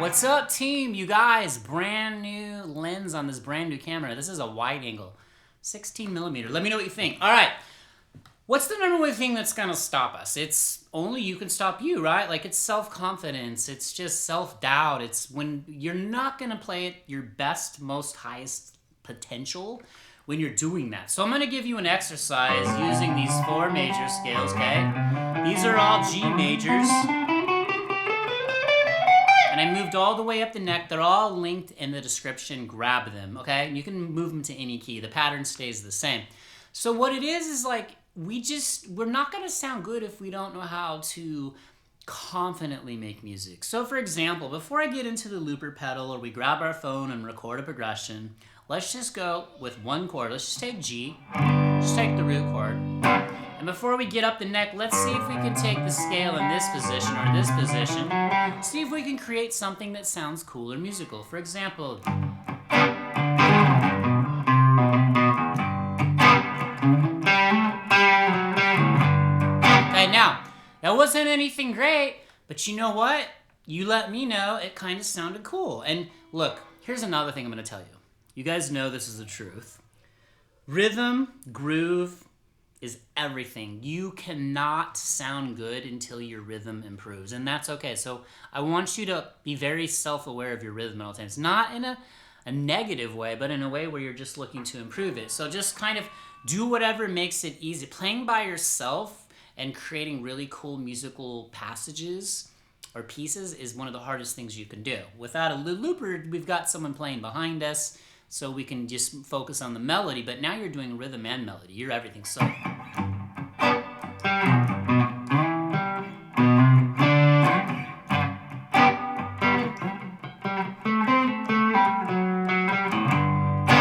What's up, team? You guys, brand new lens on this brand new camera. This is a wide angle, 16 millimeter. Let me know what you think. All right, what's the number one thing that's gonna stop us? It's only you can stop you, right? Like, it's self-confidence. It's just self-doubt. It's when you're not gonna play at your best, most highest potential when you're doing that. So I'm gonna give you an exercise using these 4 major scales, okay? These are all G majors. And I moved all the way up the neck. They're all linked in the description. Grab them, okay? You can move them to any key. The pattern stays the same. So what it is like, we're not gonna sound good if we don't know how to confidently make music. So for example, before I get into the looper pedal or we grab our phone and record a progression, let's just go with one chord. Let's just take G, just take the root chord. And before we get up the neck, let's see if we can take the scale in this position or this position. See if we can create something that sounds cool or musical. For example, okay, now, that wasn't anything great, but you know what? You let me know it kind of sounded cool. And look, here's another thing I'm gonna tell you. You guys know this is the truth. Rhythm, groove, is everything. You cannot sound good until your rhythm improves, and that's okay. So I want you to be very self-aware of your rhythm at all times. Not in a negative way, but in a way where you're just looking to improve it. So just kind of do whatever makes it easy. Playing by yourself and creating really cool musical passages or pieces is one of the hardest things you can do. Without a looper, we've got someone playing behind us, so we can just focus on the melody, but now you're doing rhythm and melody. You're everything. So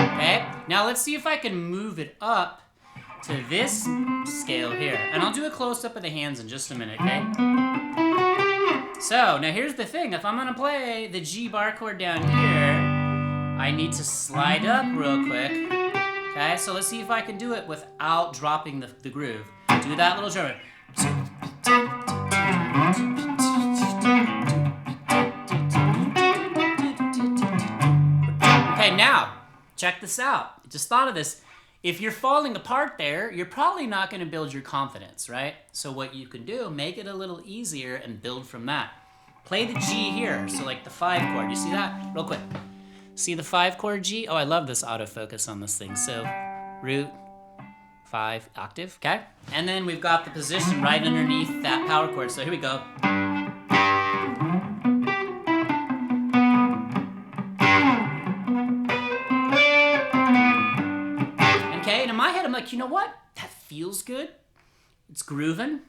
okay, now let's see if I can move it up to this scale here. And I'll do a close-up of the hands in just a minute, okay? So, now here's the thing. If I'm gonna play the G bar chord down here, I need to slide up real quick. Okay, so let's see if I can do it without dropping the groove. Do that little drummer. Okay, now, check this out. Just thought of this. If you're falling apart there, you're probably not gonna build your confidence, right? So what you can do, make it a little easier and build from that. Play the G here, so like the 5 chord. You see that? Real quick. See the 5 chord G? Oh, I love this autofocus on this thing. So, root, 5, octave, okay? And then we've got the position right underneath that power chord. So here we go. Okay, and in my head, I'm like, you know what? That feels good. It's grooving.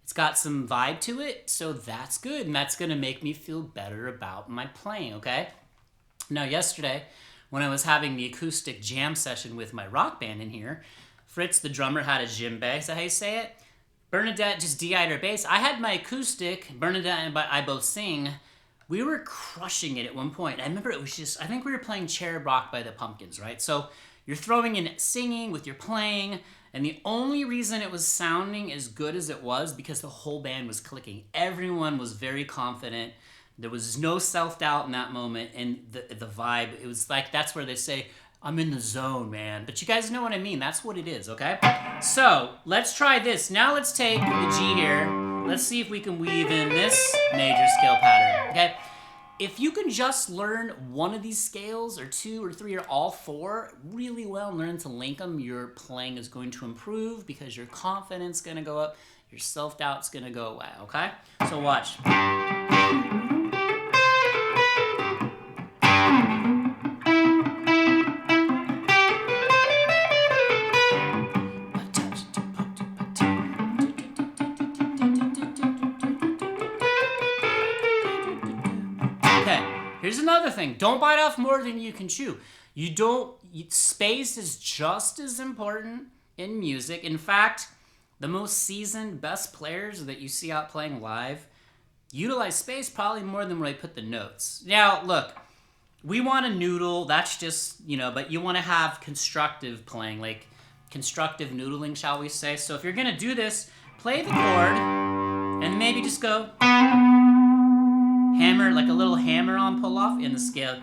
It's got some vibe to it, so that's good. And that's gonna make me feel better about my playing, okay? Now, yesterday, when I was having the acoustic jam session with my rock band in here, Fritz, the drummer, had a djembe. Is that how you say it? Bernadette just DI'd her bass. I had my acoustic. Bernadette and I both sing. We were crushing it at one point. I remember it was just, I think we were playing Cherub Rock by the Pumpkins, right? So you're throwing in singing with your playing, and the only reason it was sounding as good as it was because the whole band was clicking. Everyone was very confident. There was no self-doubt in that moment, and the vibe, it was like, that's where they say, I'm in the zone, man. But you guys know what I mean. That's what it is, okay? So, let's try this. Now let's take the G here. Let's see if we can weave in this major scale pattern, okay? If you can just learn one of these scales, or 2 or 3 or all 4 really well, and learn to link them, your playing is going to improve because your confidence is going to go up, your self-doubt's going to go away, okay? So watch. Here's another thing. Don't bite off more than you can chew. Space is just as important in music. In fact, the most seasoned, best players that you see out playing live utilize space probably more than where they put the notes. Now, look, we want to noodle. That's just, but you want to have constructive playing, like constructive noodling, shall we say. So if you're going to do this, play the chord and maybe just go. And then maybe just go. Okay, now, check this out. Just thought of this. If you're falling apart there, you're probably not going to build your confidence. So what you can do, make it a little easier and build from that. Play the chord hammer, like a little hammer-on pull-off in the scale.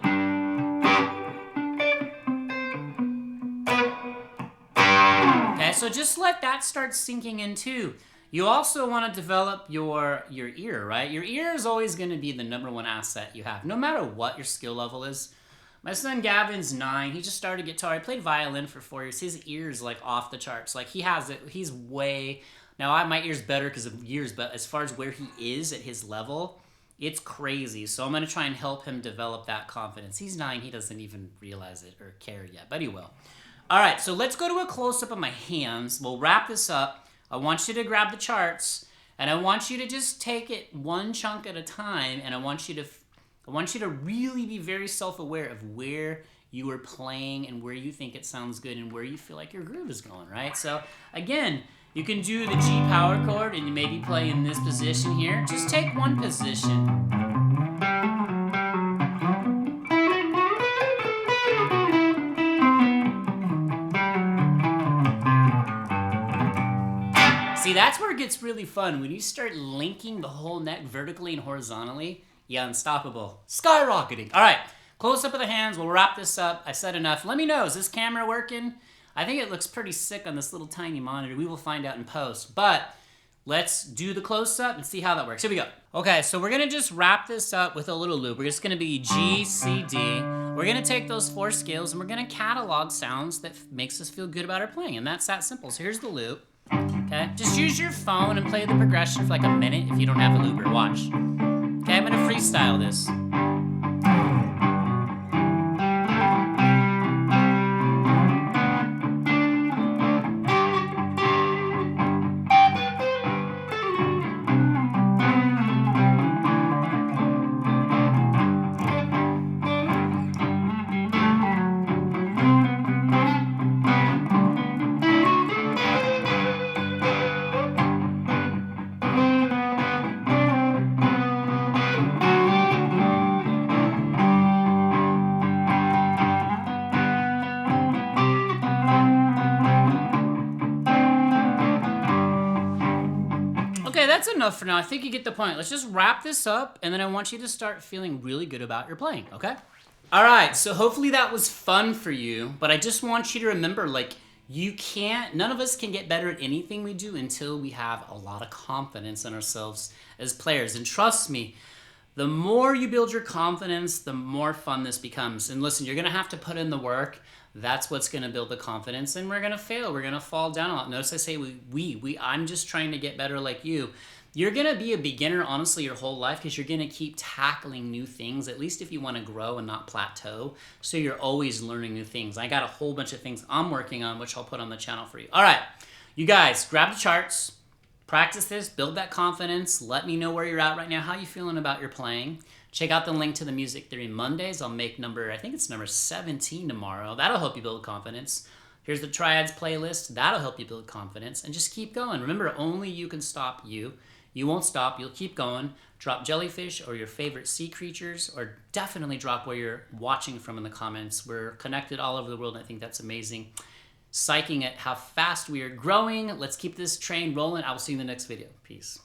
Okay, so just let that start sinking in too. You also want to develop your ear, right? Your ear is always going to be the #1 asset you have, no matter what your skill level is. My son Gavin's 9. He just started guitar. He played violin for 4 years. His ear's like off the charts. Like he has it. He's way... Now my ear's better because of years, but as far as where he is at his level, it's crazy. So I'm going to try and help him develop that confidence. He's 9. He doesn't even realize it or care yet, but he will. All right, so let's go to a close-up of my hands. We'll wrap this up. I want you to grab the charts, and I want you to just take it one chunk at a time, and I want you to really be very self-aware of where you are playing and where you think it sounds good and where you feel like your groove is going, right? So again, you can do the G power chord and you maybe play in this position here. Just take one position. See, that's where it gets really fun. When you start linking the whole neck vertically and horizontally, yeah, unstoppable. Skyrocketing. All right, close up of the hands. We'll wrap this up. I said enough. Let me know, is this camera working? I think it looks pretty sick on this little tiny monitor. We will find out in post. But let's do the close-up and see how that works. Here we go. Okay, so we're going to just wrap this up with a little loop. We're just going to be G, C, D. We're going to take those 4 scales and we're going to catalog sounds that makes us feel good about our playing. And that's that simple. So here's the loop. Okay, just use your phone and play the progression for like a minute if you don't have a looper. Watch. Okay, I'm gonna freestyle this. Okay, that's enough for now. I think you get the point. Let's just wrap this up, and then I want you to start feeling really good about your playing, okay? All right, so hopefully that was fun for you, but I just want you to remember, like, none of us can get better at anything we do until we have a lot of confidence in ourselves as players. And trust me, the more you build your confidence, the more fun this becomes. And listen, you're gonna have to put in the work. That's what's gonna build the confidence, and we're gonna fail. We're gonna fall down a lot. Notice I say I'm just trying to get better like you. You're gonna be a beginner, honestly, your whole life because you're gonna keep tackling new things, at least if you wanna grow and not plateau. So you're always learning new things. I got a whole bunch of things I'm working on, which I'll put on the channel for you. All right, you guys, grab the charts, practice this, build that confidence. Let me know where you're at right now. How you feeling about your playing? Check out the link to the Music Theory Mondays. I'll make I think it's number 17 tomorrow. That'll help you build confidence. Here's the Triads playlist. That'll help you build confidence. And just keep going. Remember, only you can stop you. You won't stop. You'll keep going. Drop jellyfish or your favorite sea creatures, or definitely drop where you're watching from in the comments. We're connected all over the world, and I think that's amazing. Psyching at how fast we are growing. Let's keep this train rolling. I will see you in the next video. Peace.